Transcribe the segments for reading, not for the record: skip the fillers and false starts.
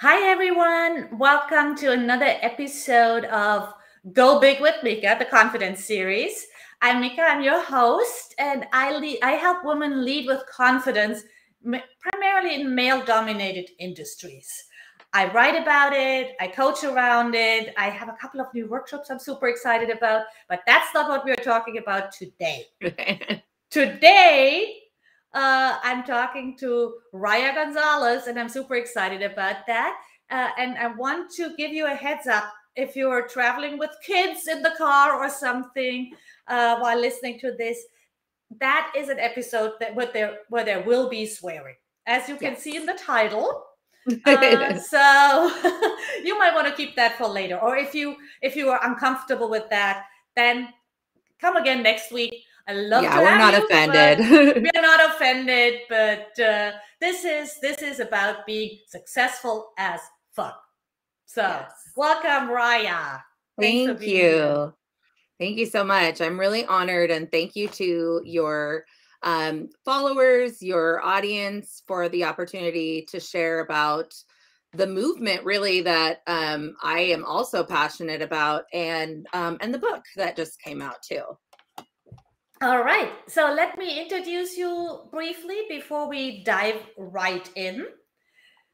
Hi, everyone. Welcome to another episode of Go Big with Micha, the Confidence series. I'm Micha, I'm your host, and I help women lead with confidence, primarily in male-dominated industries. I write about it, I coach around it, I have a couple of new workshops I'm super excited about, but that's not what we're talking about today. Today, I'm talking to Riah Gonzalez, and I'm super excited about that. And I want to give you a heads up if you're traveling with kids in the car or something while listening to this. That is an episode where there will be swearing, as you can see in the title. So you might want to keep that for later, or if you are uncomfortable with that, then come again next week. I love to have we're not you, offended. We're not offended, but this is about being successful as fuck. So yes. Welcome, Riah. Thank you. Here. Thank you so much. I'm really honored, and thank you to your followers, your audience, for the opportunity to share about the movement, really, that I am also passionate about, and the book that just came out too. All right. So let me introduce you briefly before we dive right in.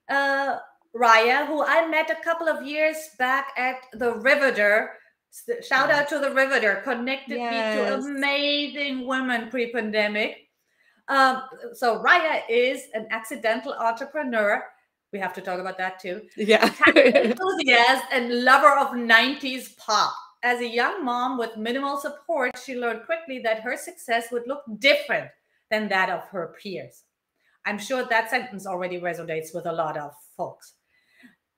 Riah, who I met a couple of years back at the Riveter. Shout out to the Riveter. Connected me to amazing women pre-pandemic. So Riah is an accidental entrepreneur. We have to talk about that too. Yeah. Enthusiast and lover of 90s pop. As a young mom with minimal support, she learned quickly that her success would look different than that of her peers. I'm sure that sentence already resonates with a lot of folks.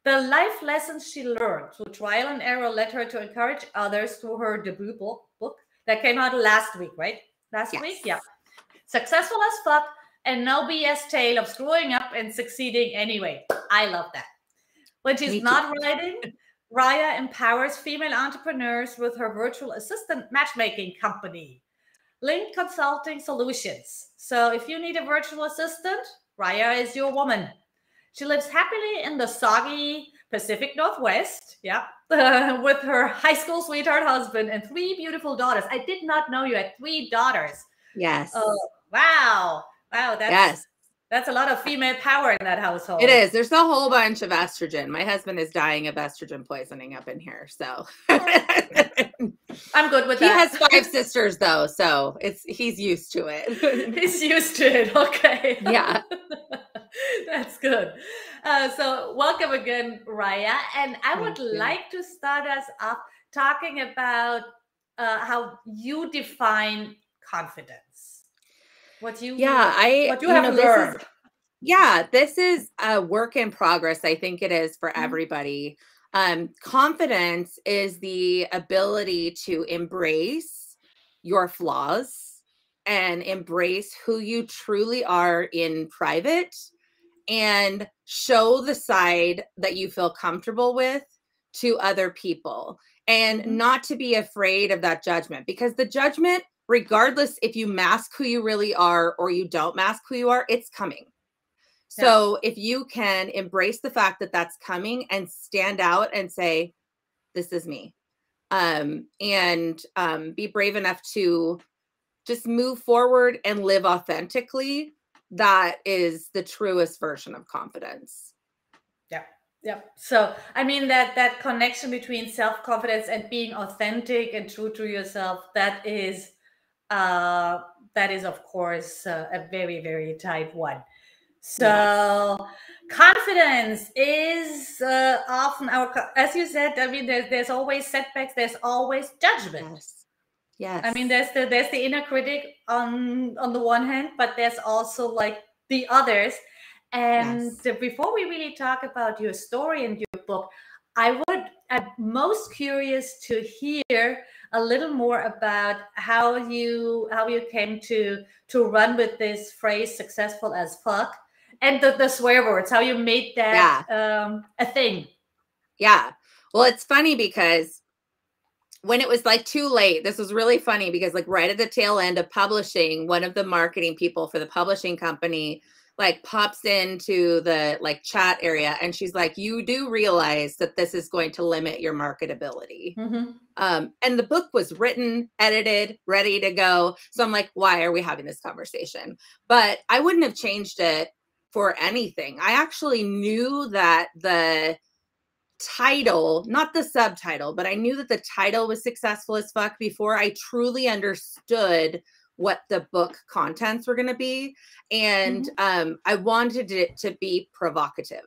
The life lessons she learned through trial and error led her to encourage others through her debut book that came out last week, right? Last week? Yeah. Successful as fuck and no BS tale of screwing up and succeeding anyway. I love that. When she's not writing, Riah empowers female entrepreneurs with her virtual assistant matchmaking company, Link Consulting Solutions. So if you need a virtual assistant, Riah is your woman. She lives happily in the soggy Pacific Northwest, with her high school sweetheart husband and 3 beautiful daughters. I did not know you had 3 daughters. Yes. Wow. That's a lot of female power in that household. It is. There's a whole bunch of estrogen. My husband is dying of estrogen poisoning up in here, so I'm good with that. He has 5 sisters though, so he's used to it. He's used to it. Okay. Yeah. That's good. So welcome again, Riah. And I would like to start us off talking about how you define confidence. What you have learned. This is a work in progress. I think it is for everybody. Confidence is the ability to embrace your flaws and embrace who you truly are in private and show the side that you feel comfortable with to other people, and not to be afraid of that judgment, because the judgment, regardless if you mask who you really are or you don't mask who you are, it's coming. So if you can embrace the fact that that's coming and stand out and say, this is me, and be brave enough to just move forward and live authentically, that is the truest version of confidence. Yeah. So, I mean, that connection between self-confidence and being authentic and true to yourself, that is of course a very, very tight one. So confidence is often as you said, I mean, there's always setbacks, there's always judgment. Yes. I mean, there's the inner critic on the one hand, but there's also like the others. And before we really talk about your story and your book, I'm most curious to hear a little more about how you came to run with this phrase "successful as fuck" and the swear words, how you made that a thing. Yeah. Well, it's funny because when it was like too late, this was really funny because like right at the tail end of publishing, one of the marketing people for the publishing company like pops into the like chat area and she's like, you do realize that this is going to limit your marketability. And the book was written, edited, ready to go. So I'm like, why are we having this conversation? But I wouldn't have changed it for anything. I actually knew that the title, not the subtitle, but I knew that the title was Successful as Fuck before I truly understood what the book contents were going to be. And I wanted it to be provocative.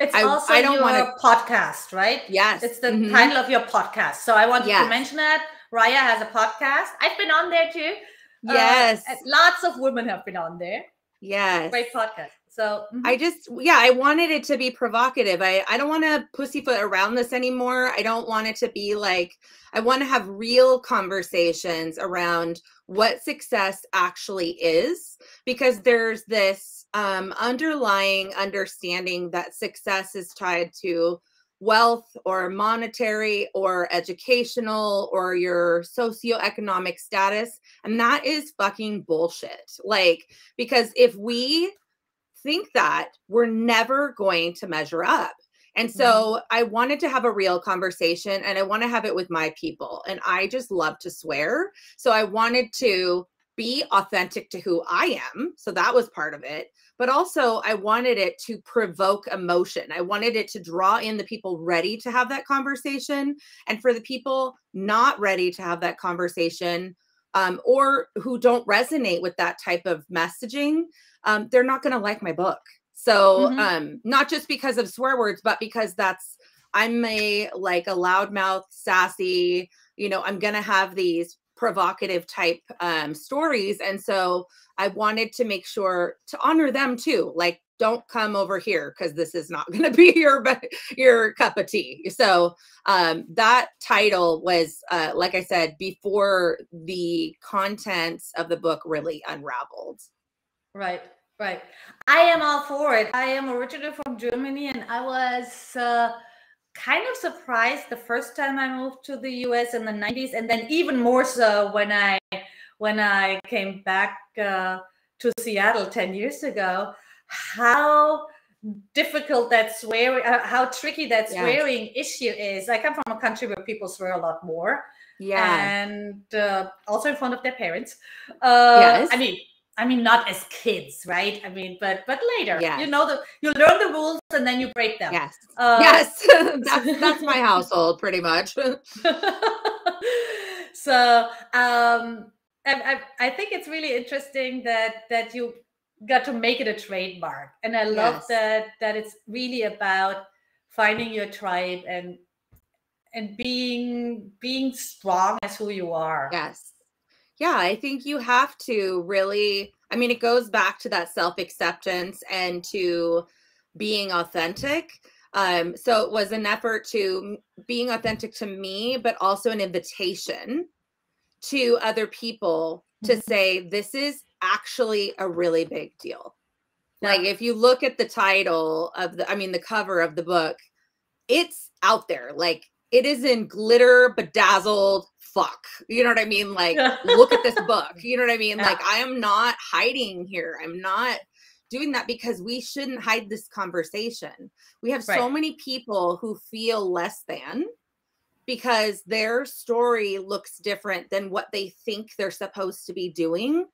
It's also your podcast, right? Yes. It's the title of your podcast. So I wanted to mention that. Riah has a podcast. I've been on there too. Yes. Lots of women have been on there. Yes. Great podcast. So I wanted it to be provocative. I don't want to pussyfoot around this anymore. I don't want it to be like, I want to have real conversations around what success actually is, because there's this underlying understanding that success is tied to wealth or monetary or educational or your socioeconomic status. And that is fucking bullshit. Like, because if we think that, we're never going to measure up. And so I wanted to have a real conversation, and I want to have it with my people. And I just love to swear. So I wanted to be authentic to who I am. So that was part of it. But also I wanted it to provoke emotion. I wanted it to draw in the people ready to have that conversation. And for the people not ready to have that conversation, or who don't resonate with that type of messaging, they're not going to like my book. So not just because of swear words, but because I'm a loudmouth, sassy, I'm going to have these provocative type stories. And so I wanted to make sure to honor them too. Like, don't come over here because this is not going to be your cup of tea. So that title was, like I said, before the contents of the book really unraveled. Right. Right. I am all for it. I am originally from Germany, and I was kind of surprised the first time I moved to the US in the 90s, and then even more so when I came back to Seattle 10 years ago, how difficult that swearing, how tricky that swearing issue is. I come from a country where people swear a lot more. And also in front of their parents. I mean, not as kids, right? I mean, but later, you learn the rules and then you break them. Yes. That's my household pretty much. So I think it's really interesting that you got to make it a trademark. And I love that it's really about finding your tribe and being strong as who you are. Yes. Yeah, I think you have to really, it goes back to that self-acceptance and to being authentic. So it was an effort to being authentic to me, but also an invitation to other people to say, this is actually a really big deal. Like, if you look at the title of the cover of the book, it's out there. Like, it is in glitter bedazzled fuck. You know what I mean? Like, look at this book. You know what I mean? Like, I am not hiding here. I'm not doing that because we shouldn't hide this conversation. We have so many people who feel less than because their story looks different than what they think they're supposed to be doing.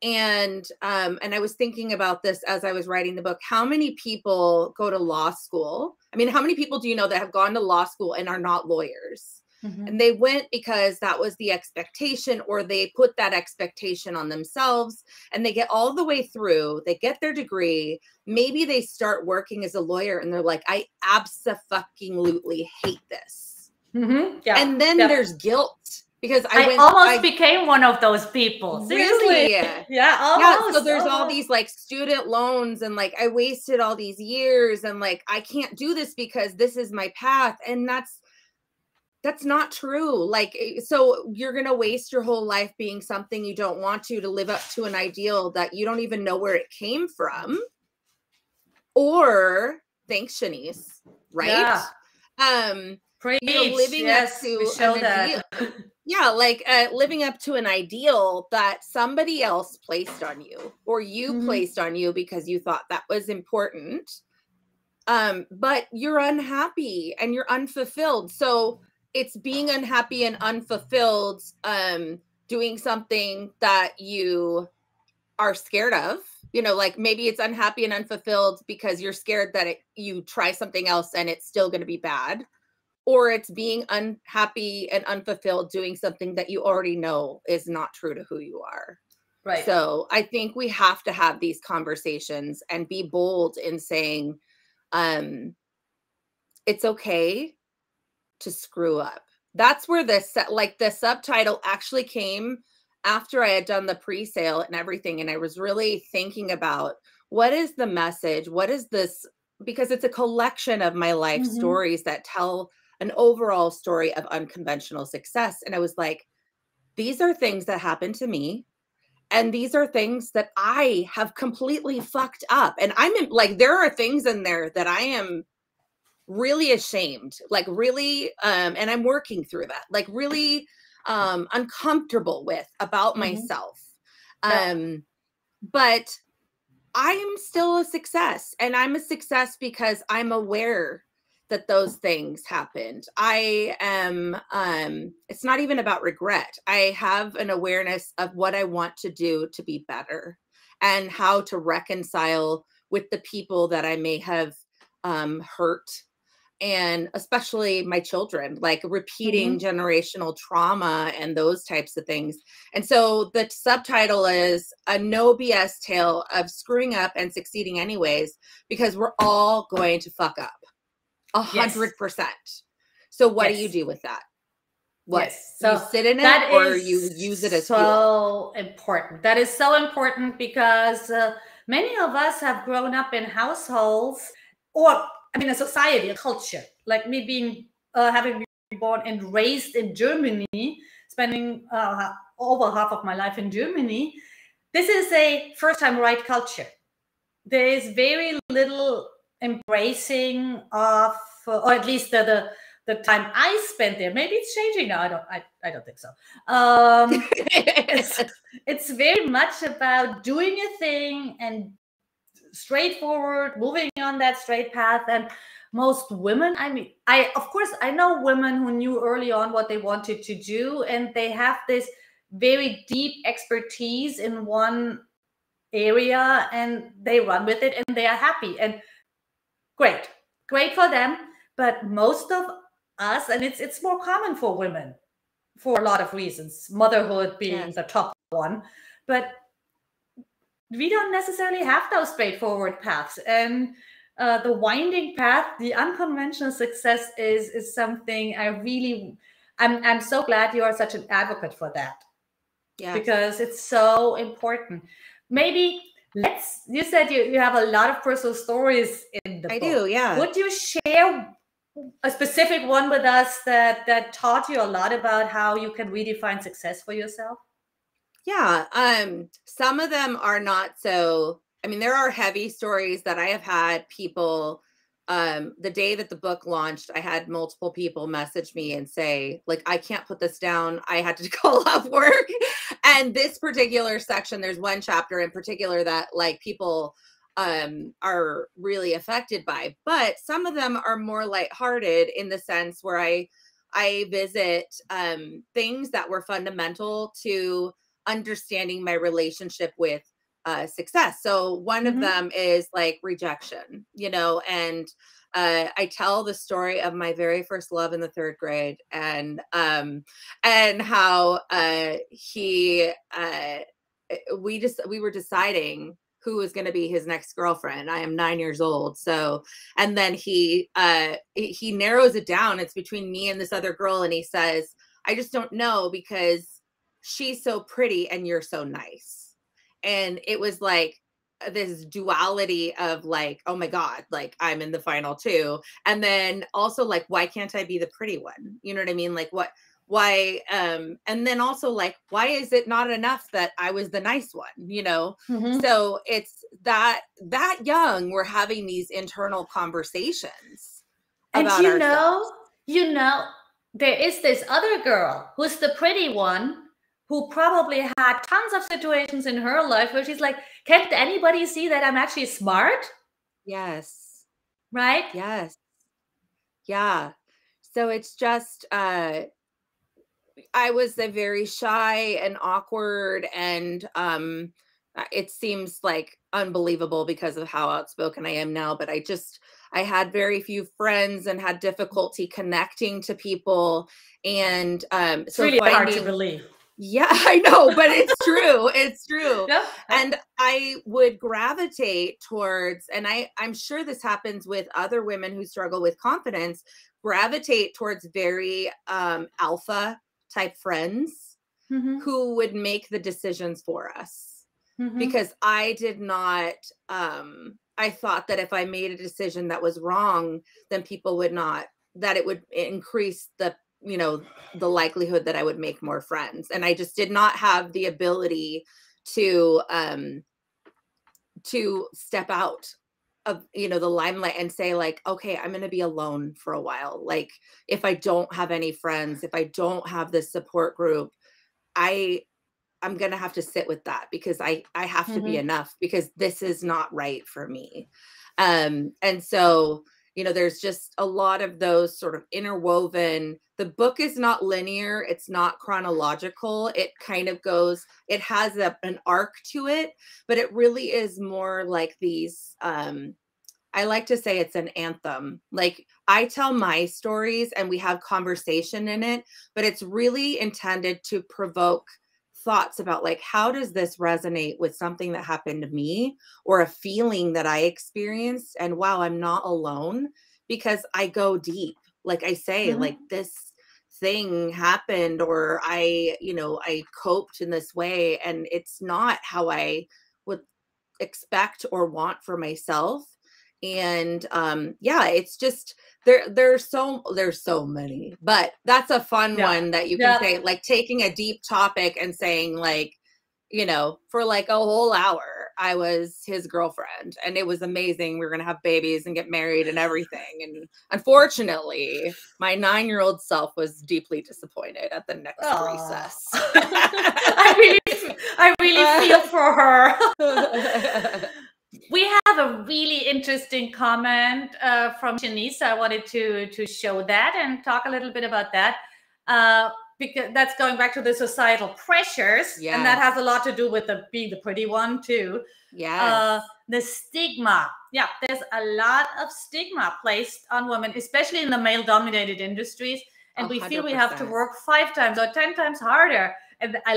And I was thinking about this as I was writing the book. How many people go to law school? How many people do you know that have gone to law school and are not lawyers? And they went because that was the expectation, or they put that expectation on themselves, and they get all the way through, they get their degree. Maybe they start working as a lawyer and they're like, I abso-fucking-lutely hate this. And then there's guilt. Because I almost became one of those people. Seriously. Really? Almost. Yeah, so there's all these like student loans, and like I wasted all these years, and like I can't do this because this is my path. And that's not true. Like, so you're going to waste your whole life being something you don't want to live up to an ideal that you don't even know where it came from. Or thanks, Shanice, right? Preach. Living up to show that. Yeah, like living up to an ideal that somebody else placed on you, or you placed on you because you thought that was important. But you're unhappy and you're unfulfilled. So it's being unhappy and unfulfilled, doing something that you are scared of. Like maybe it's unhappy and unfulfilled because you're scared that you try something else and it's still going to be bad. Or it's being unhappy and unfulfilled doing something that you already know is not true to who you are. Right. So I think we have to have these conversations and be bold in saying, it's okay to screw up. That's where the subtitle actually came after I had done the pre-sale and everything. And I was really thinking about what is the message? What is this? Because it's a collection of my life stories that tell an overall story of unconventional success. And I was like, these are things that happened to me. And these are things that I have completely fucked up. And there are things in there that I am really ashamed, like really, and I'm working through that, like really uncomfortable with about myself. But I'm still a success, and I'm a success because I'm aware that those things happened. I am, it's not even about regret. I have an awareness of what I want to do to be better and how to reconcile with the people that I may have hurt, and especially my children, like repeating generational trauma and those types of things. And so the subtitle is A No BS Tale of Screwing Up and Succeeding Anyways, because we're all going to fuck up 100%. So what do you do with that? What? So you sit in it, or you use it as so fuel? Important. That is so important because many of us have grown up in households, or a society, a culture, like me being, having been born and raised in Germany, spending over half of my life in Germany. This is a first time right culture. There is very little embracing of, or at least the time I spent there. Maybe it's changing now. I don't think so. It's very much about doing a thing and straightforward, moving on that straight path. And most women, of course, I know women who knew early on what they wanted to do, and they have this very deep expertise in one area and they run with it and they are happy, and great for them. But most of us, and it's more common for women for a lot of reasons, motherhood being the top one, but we don't necessarily have those straightforward paths. And the winding path, the unconventional success is something I'm so glad you are such an advocate for that. Yeah. Because it's so important. Maybe you said you have a lot of personal stories in the book. I do, yeah. Would you share a specific one with us that taught you a lot about how you can redefine success for yourself? Yeah. Some of them are not so, there are heavy stories that I have had people, the day that the book launched, I had multiple people message me and say, like, I can't put this down. I had to call off work. And this particular section, there's one chapter in particular that like people are really affected by, but some of them are more lighthearted in the sense where I visit things that were fundamental to understanding my relationship with success. So one of them is like rejection, and I tell the story of my very first love in the 3rd grade, and how we were deciding who was going to be his next girlfriend. I am 9 years old. So, and then he narrows it down. It's between me and this other girl. And he says, I just don't know because she's so pretty and you're so nice. And it was like this duality of like, oh my God, like I'm in the final 2. And then also like, why can't I be the pretty one? You know what I mean? Like why, and then also like, why is it not enough that I was the nice one, So it's that young, we're having these internal conversations about ourselves. there is this other girl who's the pretty one who probably had tons of situations in her life where she's like, can't anybody see that I'm actually smart? Yes. Right? Yes. Yeah. So it's just, I was a very shy and awkward, and it seems like unbelievable because of how outspoken I am now, but I had very few friends and had difficulty connecting to people. And It's so really hard to finding, believe. yeah, I know, but it's true. It's true. Yeah. And I would gravitate towards, and I'm sure this happens with other women who struggle with confidence, gravitate towards very alpha type friends Mm-hmm. who would make the decisions for us. Mm-hmm. Because I did not, I thought that if I made a decision that was wrong, then people would not, that it would increase the, you know, the likelihood that I would make more friends. And I just did not have the ability to step out of, you know, the limelight and say like, okay, I'm going to be alone for a while. Like if I don't have any friends, if I don't have this support group, I'm going to have to sit with that because I have to be Mm-hmm. enough, because this is not right for me. And so, you know, there's just a lot of those sort of interwoven. The book is not linear. It's not chronological. It kind of goes, it has an arc to it, but it really is more like these, I like to say it's an anthem. Like I tell my stories and we have conversation in it, but it's really intended to provoke thoughts about like, how does this resonate with something that happened to me or a feeling that I experienced? And wow, I'm not alone, because I go deep. Like I say, Mm-hmm. like this thing happened, or I, you know, I coped in this way and it's not how I would expect or want for myself. And yeah, it's just there's so many, but that's a fun Yeah. one that you can Yeah. say, like taking a deep topic and saying like, you know, for like a whole hour I was his girlfriend and it was amazing, we were gonna have babies and get married and everything, and unfortunately my 9-year-old self was deeply disappointed at the next recess. I really feel for her. We have a really interesting comment from Shanice. I wanted to show that and talk a little bit about that, because that's going back to the societal pressures, and that has a lot to do with being the pretty one too. Yes. The stigma. Yeah, there's a lot of stigma placed on women, especially in the male-dominated industries, and we feel we have to 100%. work 5 times or 10 times harder. And I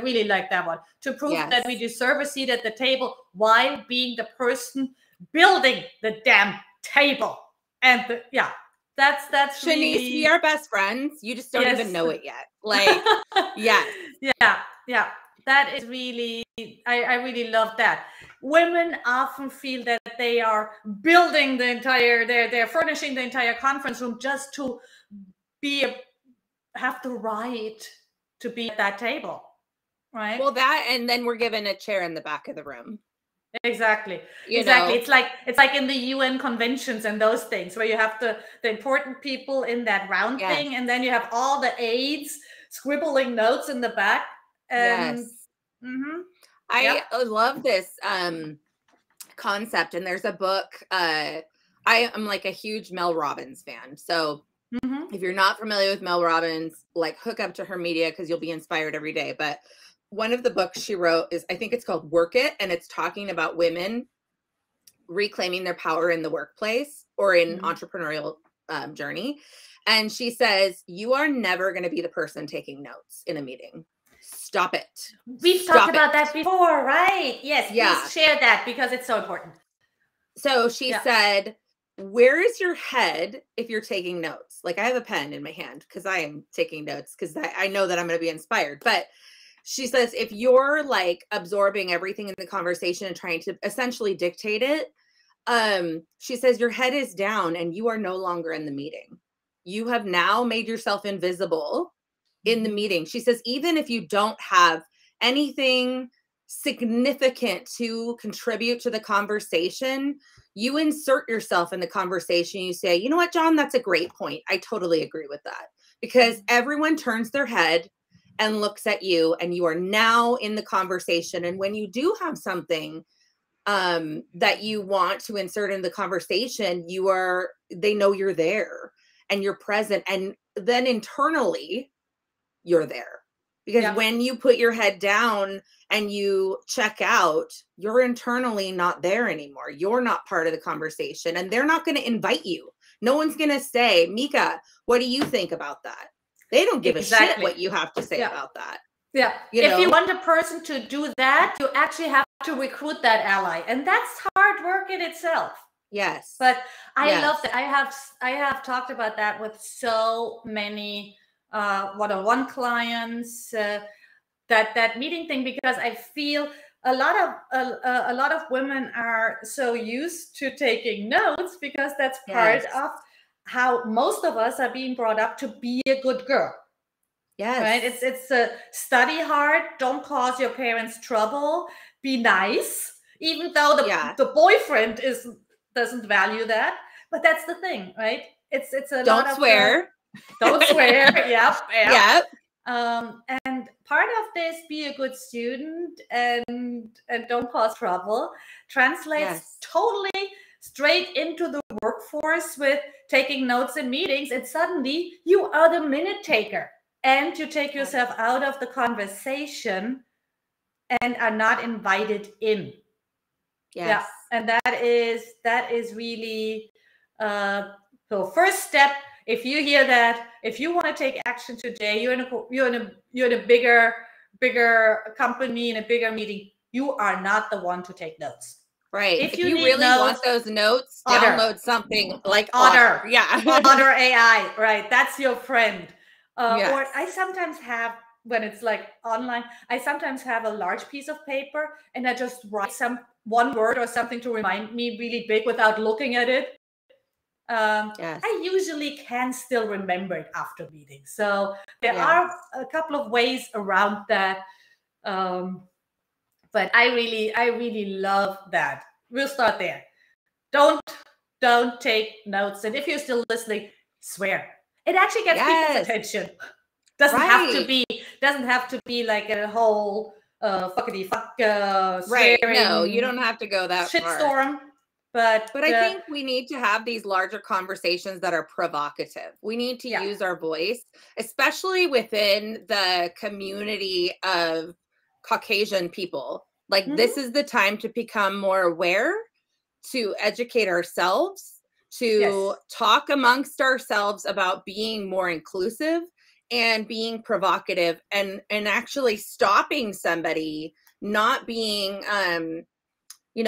really like that one, to prove that we deserve a seat at the table while being the person building the damn table. And that's Shanice, really, we are best friends. You just don't even know it yet. Like, yes. Yeah. That is really, I really love that. Women often feel that they are building the entire, they're furnishing the entire conference room just to have the right to be at that table, right? Well, that, and then we're given a chair in the back of the room. Exactly. You know? It's like in the UN conventions and those things where you have the important people in that round thing, and then you have all the aides scribbling notes in the back. And I love this concept, and there's a book. I am like a huge Mel Robbins fan, so if you're not familiar with Mel Robbins, like hook up to her media because you'll be inspired every day. But one of the books she wrote is, I think it's called Work It, and it's talking about women reclaiming their power in the workplace or in entrepreneurial journey. And she says, you are never going to be the person taking notes in a meeting. Stop it. We've talked about that before, right? Yes. Yeah. Please share that because it's so important. So she said, where is your head if you're taking notes? Like I have a pen in my hand because I am taking notes because I know that I'm going to be inspired. But she says, if you're like absorbing everything in the conversation and trying to essentially dictate it, she says your head is down and you are no longer in the meeting. You have now made yourself invisible in the meeting. She says, even if you don't have anything significant to contribute to the conversation, you insert yourself in the conversation. You say, you know what, John, that's a great point. I totally agree with that. because everyone turns their head and looks at you, and you are now in the conversation. And when you do have something that you want to insert in the conversation, they know you're there and you're present. And then internally you're there, because when you put your head down and you check out, you're internally not there anymore. You're not part of the conversation, and they're not going to invite you. No one's going to say, Micha, what do you think about that? They don't give a shit what you have to say about that. Yeah. If you want a person to do that, you actually have to recruit that ally. And that's hard work in itself. Yes. But I love that. I have talked about that with so many one-on-one clients, that meeting thing, because I feel a lot of women are so used to taking notes, because that's part of how most of us are being brought up to be a good girl. Yes. Right. It's study hard. Don't cause your parents trouble. Be nice, even though the boyfriend doesn't value that. But that's the thing, right? It's a don't lot of swear. Don't swear. Yep. And part of this, be a good student and don't cause trouble, translates totally straight into the workforce with taking notes in meetings. And suddenly you are the minute taker, and you take yourself out of the conversation and are not invited in. Yes. And that is really so first step. If you hear that, if you want to take action today, you're in a bigger company, in a bigger meeting, you are not the one to take notes. Right. If you really want those notes, download something like Otter. Otter AI. Right. That's your friend. Or I sometimes have, when it's like online, I sometimes have a large piece of paper and I just write one word or something to remind me really big without looking at it. I usually can still remember it after meetings. So there are a couple of ways around that. But I really love that. We'll start there. Don't take notes. And if you're still listening, swear. It actually gets people's attention. Doesn't have to be like a whole fuckity fuck right. No, you don't have to go that shitstorm. But I think we need to have these larger conversations that are provocative. We need to use our voice, especially within the community of Caucasian people. Like this is the time to become more aware, to educate ourselves, to talk amongst ourselves about being more inclusive and being provocative, and actually stopping somebody, not being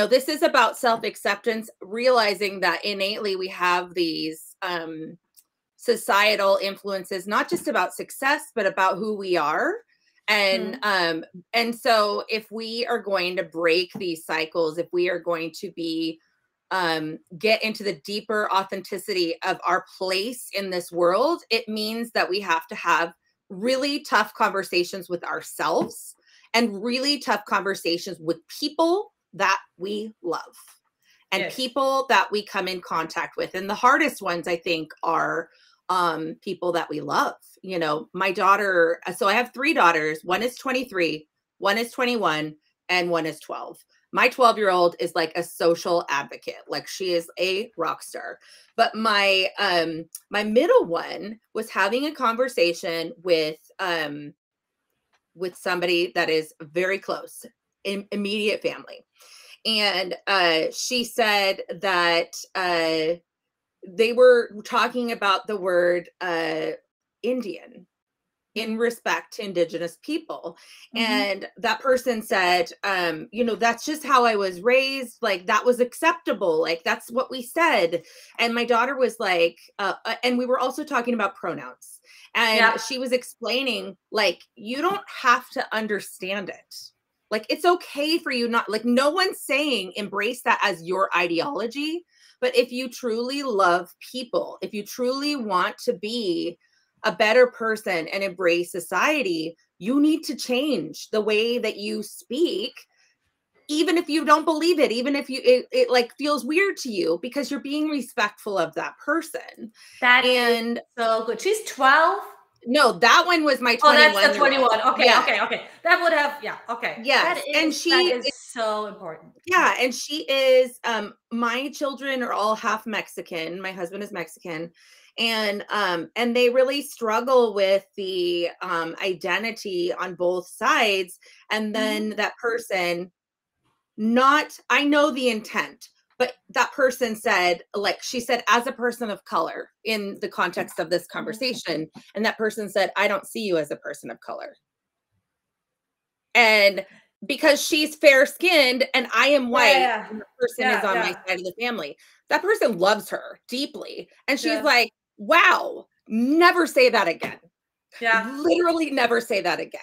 this is about self-acceptance, realizing that innately we have these societal influences, not just about success, but about who we are. And so if we are going to break these cycles, if we are going to be get into the deeper authenticity of our place in this world, it means that we have to have really tough conversations with ourselves and really tough conversations with people that we love and people that we come in contact with. And the hardest ones, I think, are people that we love. My daughter, so I have 3 daughters. One is 23, one is 21, and one is 12. My 12-year-old is like a social advocate. Like, she is a rock star. But my middle one was having a conversation with somebody that is very close, immediate family. And she said that they were talking about the word Indian in respect to Indigenous people. And that person said, that's just how I was raised. Like, that was acceptable. Like, that's what we said. And my daughter was like, and we were also talking about pronouns. And she was explaining, like, you don't have to understand it. Like, it's okay for you not, like, no one's saying embrace that as your ideology. But if you truly love people, if you truly want to be a better person and embrace society, you need to change the way that you speak, even if you don't believe it, even if it like feels weird to you, because you're being respectful of that person. That is so good. She's 12. No, that one was my Oh, that's the 21-year-old. 21. Okay, Yeah. okay. That would have, yeah, okay. Yes. And That she is so important. yeah, and she is my children are all half Mexican. My husband is Mexican. And they really struggle with the identity on both sides. And then Mhm. that person, I know the intent, but that person said, like she said, as a person of color in the context of this conversation, and that person said, I don't see you as a person of color. And because she's fair skinned and I am white, Yeah, and the person is yeah, on my yeah, side of the family, that person loves her deeply. And she's yeah, like, wow, never say that again. yeah. Literally never say that again.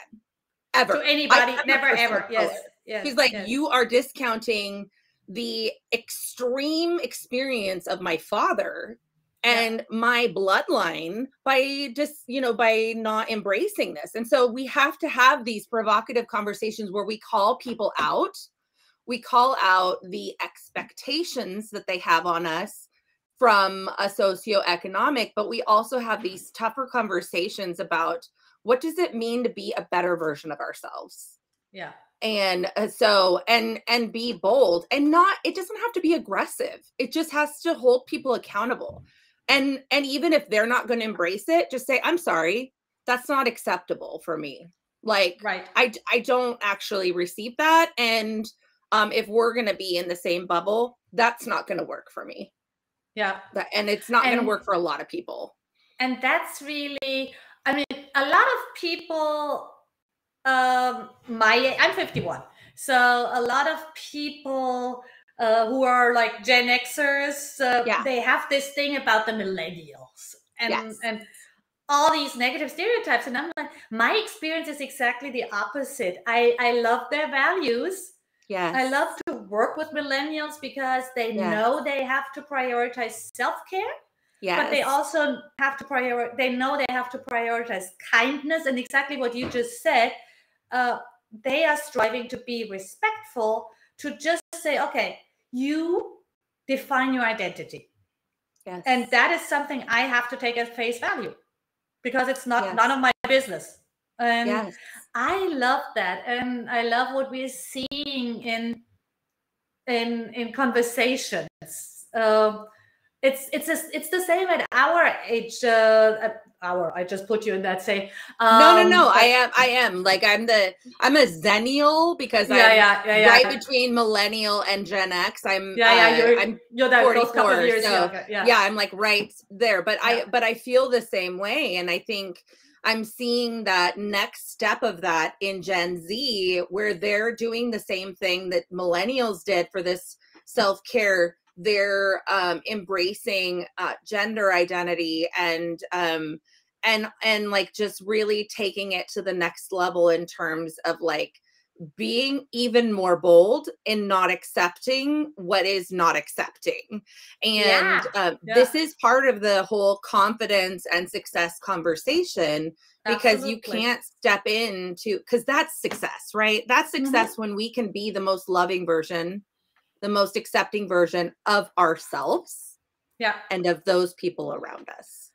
To Ever. I anybody, am a never person of ever. color. Yes, yes, She's like, yes. you are discounting the extreme experience of my father Yeah, and my bloodline by just, by not embracing this. And so we have to have these provocative conversations where we call people out. We call out the expectations that they have on us from a socioeconomic, but we also have these tougher conversations about what does it mean to be a better version of ourselves. yeah. And and be bold, and not, it doesn't have to be aggressive. It just has to hold people accountable. And even if they're not going to embrace it, just say, I'm sorry, that's not acceptable for me. Like, Right. I don't actually receive that. And if we're going to be in the same bubble, that's not going to work for me. Yeah. And it's not going to And work for a lot of people. and that's really, I mean, a lot of people, I'm 51. So a lot of people who are like Gen Xers, Yeah. they have this thing about the millennials Yes. and all these negative stereotypes. And I'm like, my experience is exactly the opposite. I love their values. Yes. I love to work with millennials because they know they have to prioritize self-care. Yes. But they also have to they know they have to prioritize kindness, and exactly what you just said. They are striving to be respectful, to just say, okay, you define your identity. Yes. And that is something I have to take at face value because it's none of my business. And I love that. And I love what we're seeing in conversations. It's the same at our age. I just put you in that same. No. I am like, I'm a Zennial because I'm right between millennial and Gen X. I'm you're that 44, those couple of years so younger. I'm like right there. But I feel the same way, and I think I'm seeing that next step of that in Gen Z, where they're doing the same thing that millennials did for this self-care. They're embracing gender identity and like just really taking it to the next level in terms of like being even more bold in not accepting what is not accepting. And this is part of the whole confidence and success conversation, because you can't step into, because that's success, right? That's success when we can be the most loving version, the most accepting version of ourselves and of those people around us.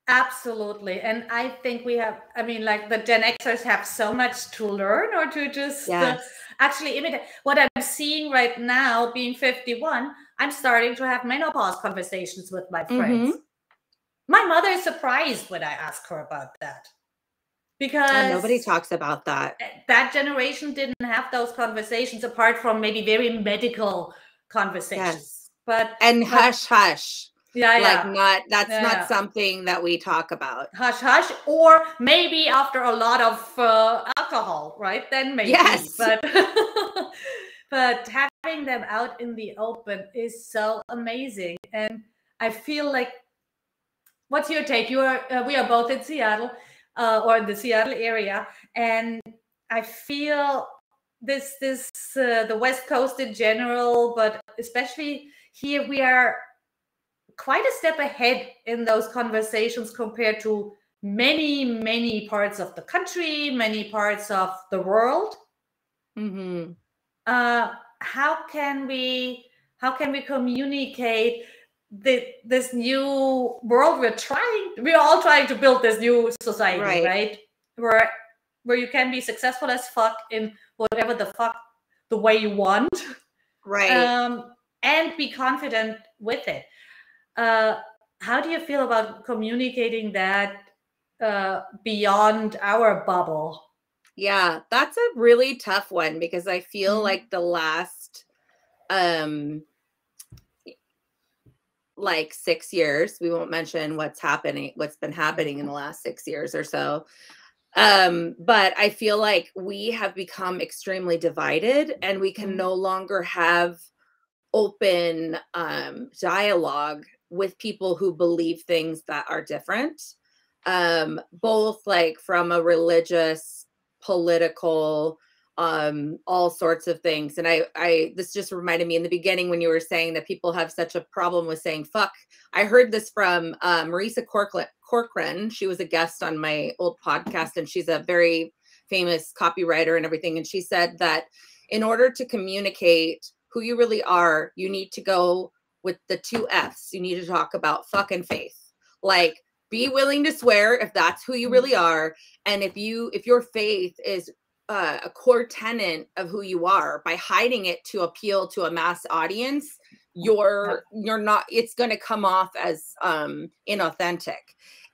Absolutely. And I think like the Gen Xers have so much to learn, or to just actually imitate. What I'm seeing right now, being 51, I'm starting to have menopause conversations with my friends. My mother is surprised when I ask her about that. Because nobody talks about that. That generation didn't have those conversations, apart from maybe very medical conversations. And hush. That's not something that we talk about. Hush, or maybe after a lot of alcohol, right? Then maybe. But having them out in the open is so amazing. And I feel like, what's your take? We are both in Seattle, or in the Seattle area, and I feel the West Coast in general, but especially here, we are quite a step ahead in those conversations compared to many parts of the country, many parts of the world. How can we communicate this new world we're all trying to build this new society, right? Where you can be successful as fuck in whatever the way you want, and be confident with it. How do you feel about communicating that beyond our bubble? Yeah, that's a really tough one, because I feel like the last like 6 years, we won't mention what's been happening in the last 6 years or so. But I feel like we have become extremely divided, and we can no longer have open dialogue with people who believe things that are different, both like from a religious, political, all sorts of things. And this just reminded me in the beginning when you were saying that people have such a problem with saying fuck. I heard this from Marisa Corcoran. She was a guest on my old podcast, and she's a very famous copywriter and everything. And she said that in order to communicate who you really are, you need to go with the 2 F's. You need to talk about fuck and faith. Like, be willing to swear if that's who you really are. And if your faith is a core tenet of who you are, by hiding it to appeal to a mass audience, you're not, it's going to come off as inauthentic.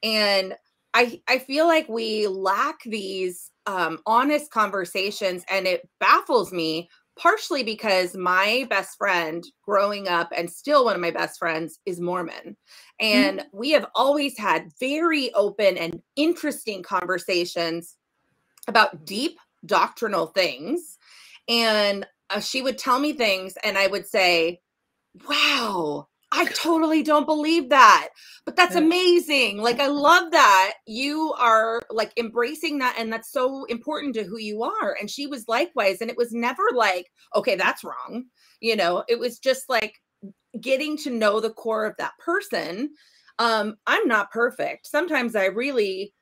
And I feel like we lack these honest conversations, and it baffles me, partially because my best friend growing up, and still one of my best friends, is Mormon. And we have always had very open and interesting conversations about deep doctrinal things. And she would tell me things, and I would say, wow, I totally don't believe that, but that's amazing. Like, I love that you are like embracing that, and that's so important to who you are. And she was likewise. And it was never like, okay, that's wrong. You know, it was just like getting to know the core of that person. I'm not perfect. Sometimes I really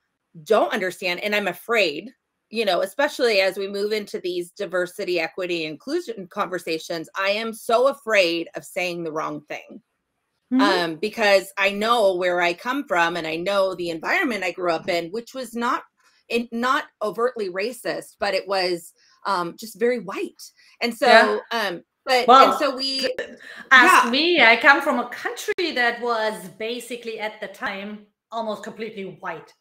don't understand, and I'm afraid, you know, especially as we move into these diversity, equity, inclusion conversations. I am so afraid of saying the wrong thing. Because I know where I come from, and I know the environment I grew up in, which was not overtly racist, but it was just very white. And so, we ask me, I come from a country that was basically at the time almost completely white.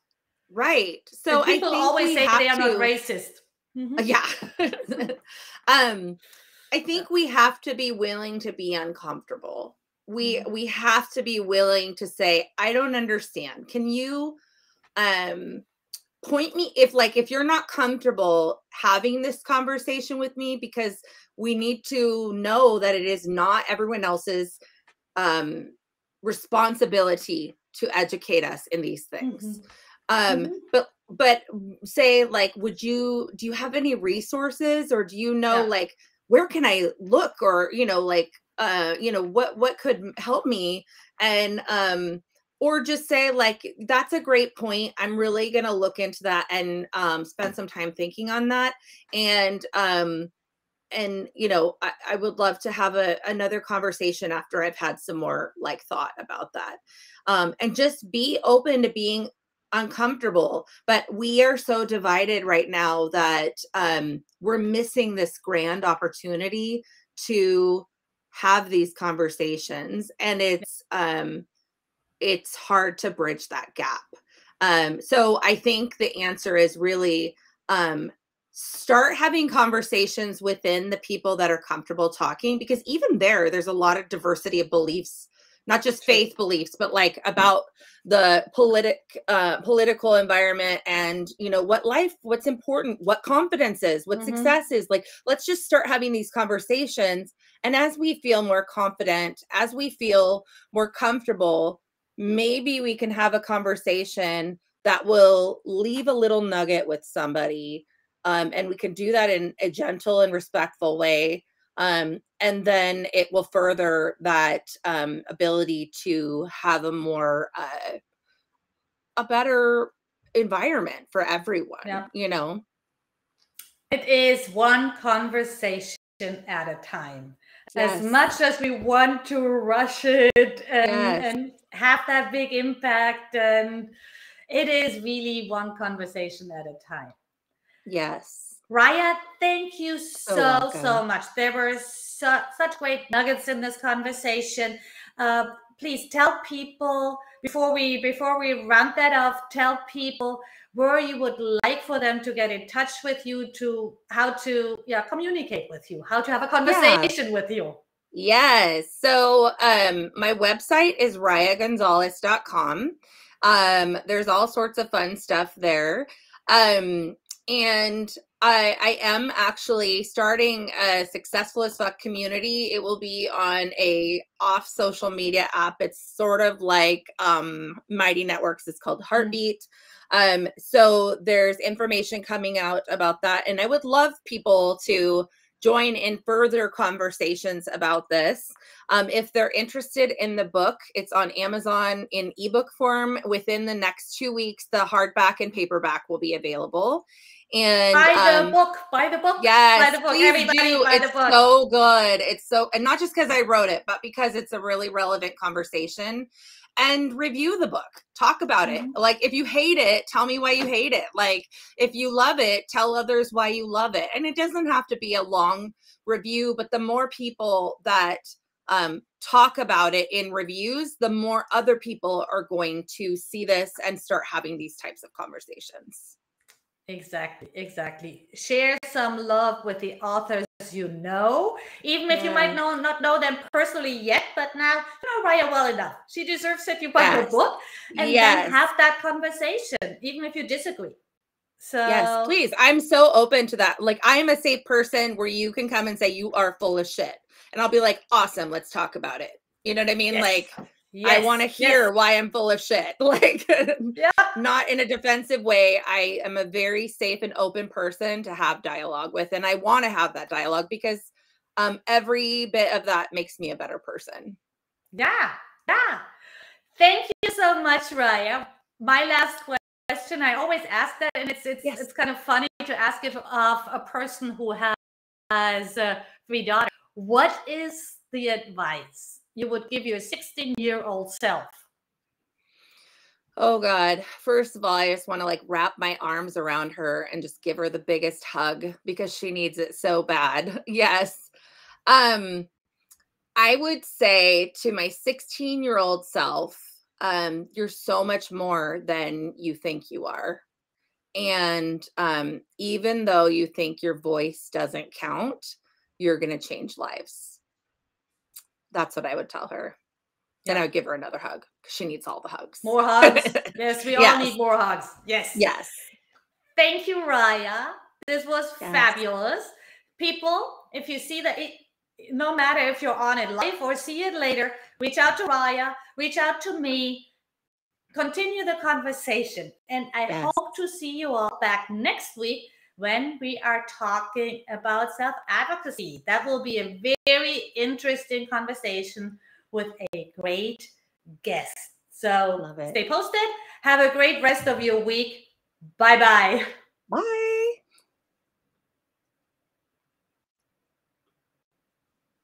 Right. So and people always say they are not racist. Yeah. I think we have to be willing to be uncomfortable. We have to be willing to say, I don't understand. Can you point me, if you're not comfortable having this conversation with me, because we need to know that it is not everyone else's responsibility to educate us in these things. But say, like, do you have any resources, or do you know, like, where can I look, or, you know, like, what could help me? And, or just say, like, that's a great point. I'm really going to look into that and, spend some time thinking on that. And, you know, I would love to have another conversation after I've had some more like thought about that. And just be open to being uncomfortable. But we are so divided right now that we're missing this grand opportunity to have these conversations, and it's hard to bridge that gap. So I think the answer is really start having conversations within the people that are comfortable talking, because even there's a lot of diversity of beliefs, not just faith beliefs, but like about the political environment, and, you know, what's important, what confidence is, what success is. Like, let's just start having these conversations. And as we feel more confident, as we feel more comfortable, maybe we can have a conversation that will leave a little nugget with somebody. And we can do that in a gentle and respectful way. And then it will further that ability to have a better environment for everyone, you know? It is one conversation at a time. As much as we want to rush it and have that big impact, and it is really one conversation at a time. Yes. Riah, thank you so much. There were such great nuggets in this conversation. Please tell people, before we round that off, tell people where you would like for them to get in touch with you, to how to communicate with you, how to have a conversation with you. Yes. So my website is riahgonzalez.com. There's all sorts of fun stuff there. And I am actually starting a Successful as Fuck community. It will be on a off social media app. It's sort of like Mighty Networks. It's called Heartbeat. So there's information coming out about that. And I would love people to join in further conversations about this. If they're interested in the book, it's on Amazon in ebook form. Within the next 2 weeks, the hardback and paperback will be available. And buy the book. Yes, buy the book. Please do. It's so good. It's so, and not just because I wrote it, but because it's a really relevant conversation. And review the book. Talk about it. Like, if you hate it, tell me why you hate it. Like, if you love it, tell others why you love it. And it doesn't have to be a long review, but the more people that talk about it in reviews, the more other people are going to see this and start having these types of conversations. Exactly. Share some love with the authors you know, even if you might not know them personally yet, but now you know Riah well enough. She deserves that you buy her book, and then have that conversation, even if you disagree. So yes, please. I'm so open to that. Like, I am a safe person where you can come and say you are full of shit, and I'll be like, awesome, let's talk about it. You know what I mean? Like, I want to hear why I'm full of shit. Like, not in a defensive way. I am a very safe and open person to have dialogue with. And I want to have that dialogue because every bit of that makes me a better person. Yeah. Thank you so much, Riah. My last question, I always ask that, and it's kind of funny to ask it of a person who has 3 daughters. What is the advice you would give your 16-year-old self? Oh God. First of all, I just want to like wrap my arms around her and just give her the biggest hug because she needs it so bad. Yes. I would say to my 16-year-old self, you're so much more than you think you are. And even though you think your voice doesn't count, you're going to change lives. That's what I would tell her. Then I would give her another hug because she needs all the hugs. More hugs. Yes, we all need more hugs. Yes. Thank you, Riah. This was fabulous. People, if you see that, no matter if you're on it live or see it later, reach out to Riah, reach out to me, continue the conversation. And I hope to see you all back next week when we are talking about self-advocacy. That will be a very interesting conversation with a great guest. So stay posted. Have a great rest of your week. Bye-bye. Bye.